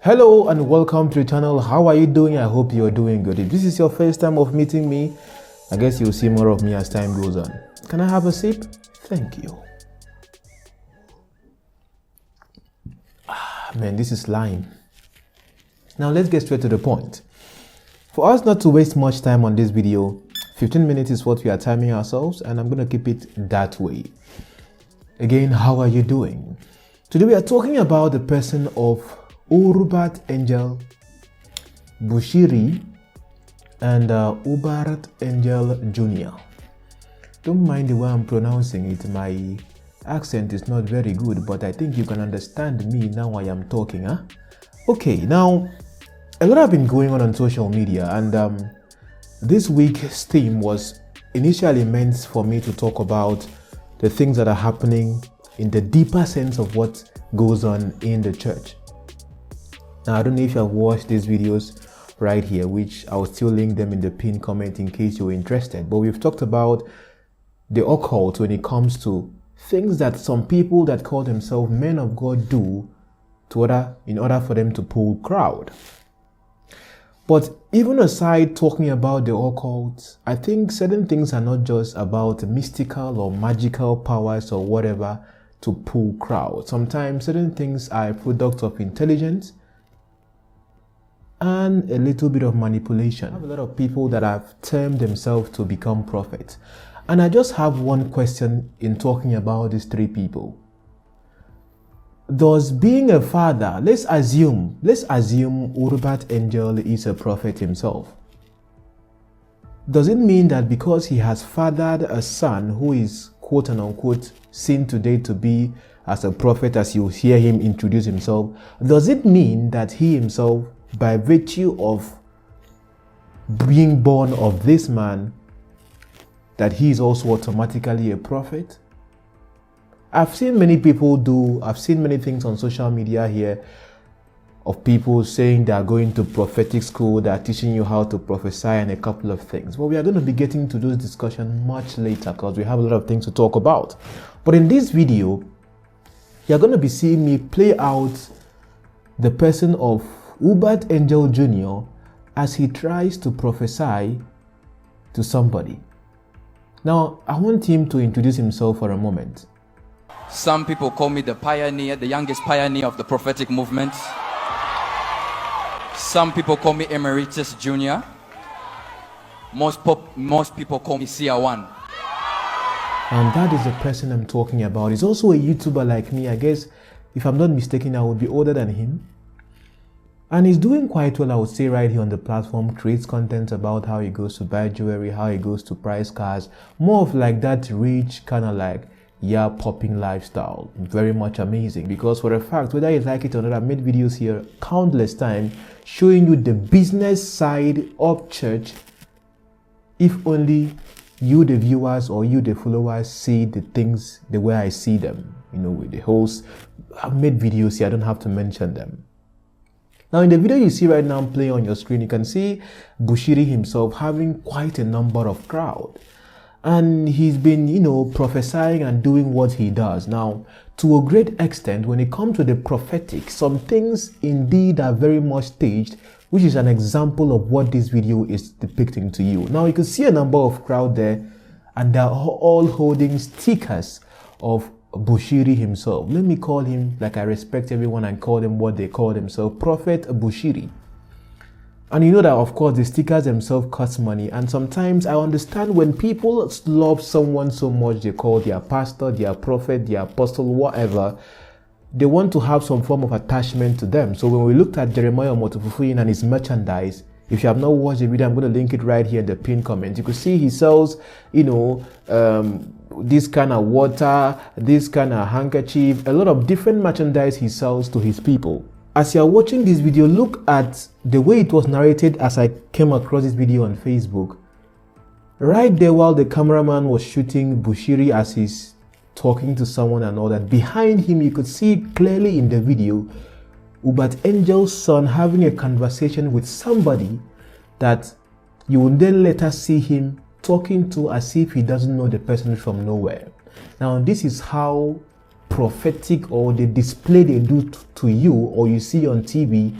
Hello and welcome to the channel. How are you doing? I hope you're doing good. If this is your first time of meeting me, I guess you'll see more of me as time goes on. Can I have a sip? Thank you. Man, this is lime. Now let's get straight to the point. For us not to waste much time on this video, 15 minutes is what we are timing ourselves, and I'm going to keep it that way. Again, how are you doing? Today we are talking about the person of Uebert Angel Bushiri and Uebert Angel Jnr. Don't mind the way I'm pronouncing it. My accent is not very good, but I think you can understand me now I am talking. Okay, now a lot have been going on social media, and this week's theme was initially meant for me to talk about the things that are happening in the deeper sense of what goes on in the church. Now, I don't know if you have watched these videos right here, which I'll still link them in the pinned comment in case you're interested. But we've talked about the occult when it comes to things that some people that call themselves men of God do in order for them to pull crowd. But even aside talking about the occult, I think certain things are not just about mystical or magical powers or whatever to pull crowd. Sometimes certain things are a product of intelligence and a little bit of manipulation. I have a lot of people that have termed themselves to become prophets. And I just have one question in talking about these three people. Does being a father, let's assume Uebert Angel is a prophet himself. Does it mean that because he has fathered a son who is quote and unquote seen today to be as a prophet, as you hear him introduce himself, does it mean that he himself, by virtue of being born of this man, that he is also automatically a prophet? I've seen many things on social media here of people saying they are going to prophetic school, they are teaching you how to prophesy and a couple of things. But we are going to be getting to those discussions much later because we have a lot of things to talk about. But in this video, you're going to be seeing me play out the person of Uebert Angel Jr. as he tries to prophesy to somebody. Now, I want him to introduce himself for a moment. Some people call me the pioneer, the youngest pioneer of the prophetic movement. Some people call me Emeritus Jr. Most people call me CR1. And that is the person I'm talking about. He's also a YouTuber like me. I guess, if I'm not mistaken, I would be older than him. And he's doing quite well, I would say, right here on the platform. Creates content about how he goes to buy jewelry, how he goes to price cars. More of like that rich, kind of like, yeah, popping lifestyle. Very much amazing. Because for a fact, whether you like it or not, I've made videos here countless times showing you the business side of church. If only you, the viewers, or you, the followers, see the things the way I see them. You know, with the host. I've made videos here, I don't have to mention them. Now, in the video you see right now playing on your screen, you can see Bushiri himself having quite a number of crowd. And he's been, prophesying and doing what he does. Now, to a great extent, when it comes to the prophetic, some things indeed are very much staged, which is an example of what this video is depicting to you. Now, you can see a number of crowd there, and they're all holding stickers of Bushiri himself. Let me call him, like I respect everyone, and call them what they call themselves, Prophet Bushiri. And you know that, of course, the stickers themselves cost money. And sometimes I understand when people love someone so much, they call their pastor, their prophet, their apostle, whatever, they want to have some form of attachment to them. So when we looked at Jeremiah Motofufuyin and his merchandise, if you have not watched the video, I'm going to link it right here in the pinned comment. You could see he sells, this kind of water, this kind of handkerchief, a lot of different merchandise he sells to his people. As you are watching this video, look at the way it was narrated as I came across this video on Facebook. Right there while the cameraman was shooting Bushiri as he's talking to someone and all that, behind him you could see clearly in the video Uebert Angel's son having a conversation with somebody that you will then later see him talking to as if he doesn't know the person from nowhere. Now, this is how prophetic or the display they do to you or you see on TV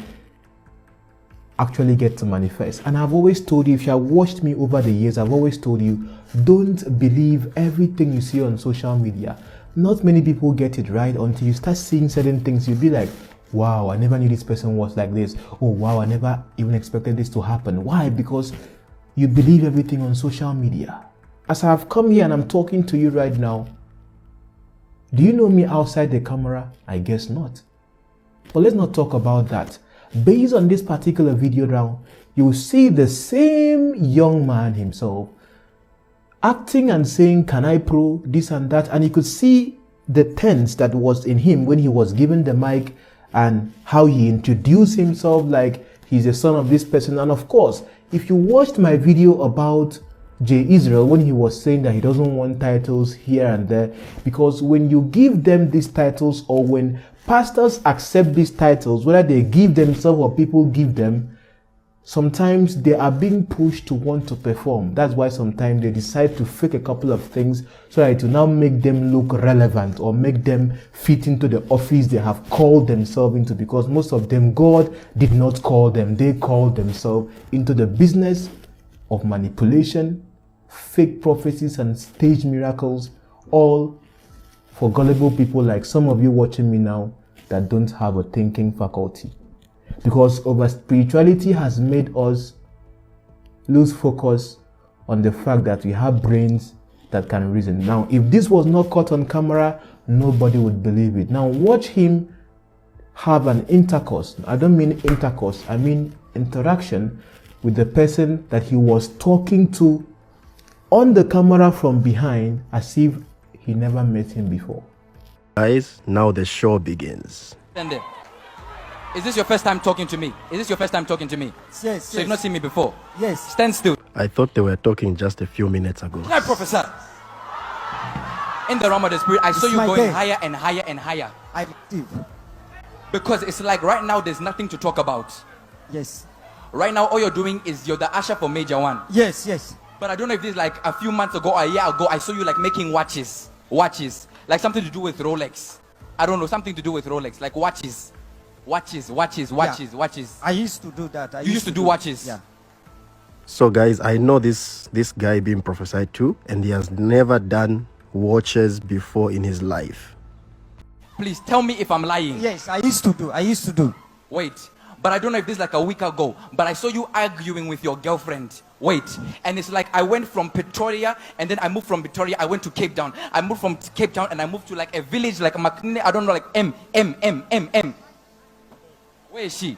actually get to manifest. And I've always told you, if you have watched me over the years, I've always told you, don't believe everything you see on social media. Not many people get it right until you start seeing certain things. You'll be like, wow, I never knew this person was like this. Oh, wow, I never even expected this to happen. Why? Because you believe everything on social media. As I've come here and I'm talking to you right now, do you know me outside the camera? I guess not. But let's not talk about that. Based on this particular video now, you'll see the same young man himself acting and saying, can I pro this and that? And you could see the tense that was in him when he was given the mic and how he introduced himself like he's the son of this person. And of course, if you watched my video about J. Israel when he was saying that he doesn't want titles here and there, because when you give them these titles, or when pastors accept these titles, whether they give themselves or people give them, sometimes they are being pushed to want to perform. That's why sometimes they decide to fake a couple of things so that it will now make them look relevant or make them fit into the office they have called themselves into, because most of them, God did not call them. They called themselves into the business of manipulation, fake prophecies and staged miracles, all for gullible people like some of you watching me now that don't have a thinking faculty. Because over spirituality has made us lose focus on the fact that we have brains that can reason. Now, if this was not caught on camera, nobody would believe it. Now, watch him have an intercourse. I don't mean intercourse, I mean interaction with the person that he was talking to on the camera from behind, as if he never met him before. Guys, now the show begins. Stand there. Is this your first time talking to me? Is this your first time talking to me? Yes. So you've not seen me before? Yes. Stand still. I thought they were talking just a few minutes ago. Can I prophesy? In the realm of the spirit, I saw you my going day. higher and higher and higher. I believe. Because it's like right now there's nothing to talk about. Yes. Right now all you're doing is you're the usher for Major One. Yes, yes. But I don't know if this is like a few months ago or a year ago, I saw you like making watches. Watches. Like something to do with Rolex. I don't know, something to do with Rolex. Like watches. Watches. I used to do that. You used to do watches? Yeah. So guys, I know this guy being prophesied to, and he has never done watches before in his life. Please tell me if I'm lying. Yes, I used to do. Wait. But I don't know if this is like a week ago, but I saw you arguing with your girlfriend. Wait. And it's like I went from Pretoria, and then I moved from Pretoria, I went to Cape Town. I moved from Cape Town, and I moved to like a village like Makne, I don't know, like M. Where is she?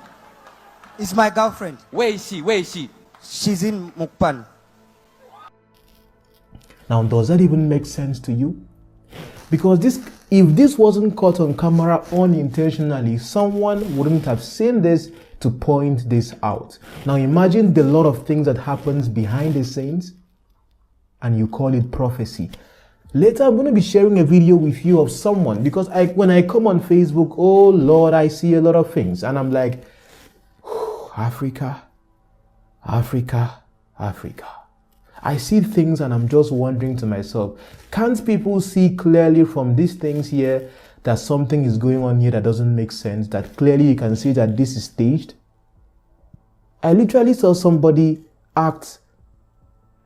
It's my girlfriend. Where is she? She's in Mukpan. Now, does that even make sense to you? Because if this wasn't caught on camera unintentionally, someone wouldn't have seen this to point this out. Now imagine the lot of things that happens behind the scenes and you call it prophecy. Later I'm going to be sharing a video with you of someone, because when I come on Facebook, oh Lord, I see a lot of things and I'm like, Africa. I see things and I'm just wondering to myself, can't people see clearly from these things here that something is going on here that doesn't make sense, that clearly you can see that this is staged? I literally saw somebody act,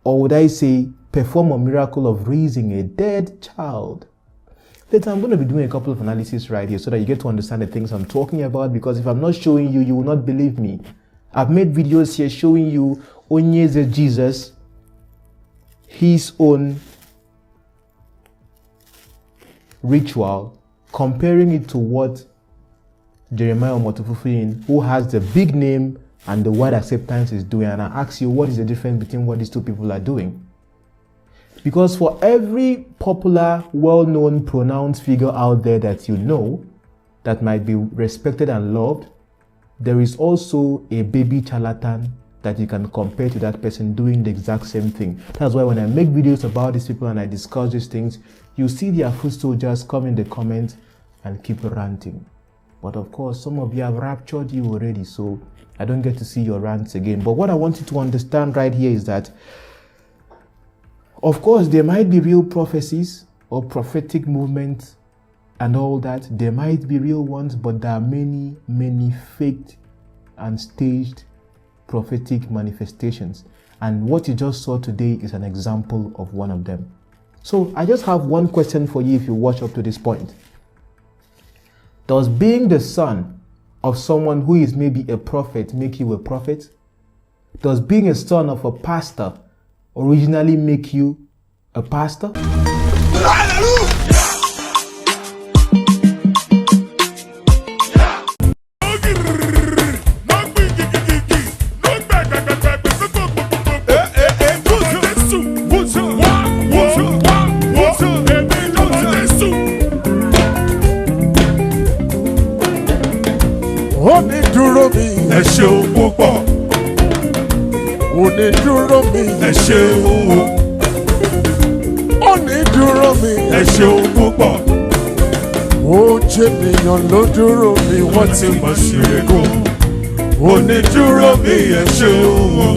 or would I say perform a miracle of raising a dead child. Later I'm going to be doing a couple of analysis right here so that you get to understand the things I'm talking about, because if I'm not showing you, you will not believe me. I've made videos here showing you Onyeze Jesus, his own ritual, comparing it to what Jeremiah Omotofufin, who has the big name and the wide acceptance, is doing. And I ask you, what is the difference between what these two people are doing? Because for every popular, well-known, pronounced figure out there that you know, that might be respected and loved, there is also a baby charlatan that you can compare to that person doing the exact same thing. That's why when I make videos about these people and I discuss these things, you see their foot soldiers come in the comments and keep ranting. But of course, some of you have raptured you already, so I don't get to see your rants again. But what I want you to understand right here is that, of course, there might be real prophecies or prophetic movements and all that. There might be real ones, but there are many faked and staged prophetic manifestations. And what you just saw today is an example of one of them. So I just have one question for you if you watch up to this point. Does being the son of someone who is maybe a prophet make you a prophet? Does being a son of a pastor originally make you a pastor? Onídúró mi ẹ ṣeun púpọ̀. Onídúró mi ẹ ṣeun o. Onídúró mi ẹ ṣeun púpọ̀. Ó jẹ́ ènìyàn ló dúró mi wọ́n ti mọ̀ sí ẹ̀kọ́. Onídúró mi ẹ ṣeun o.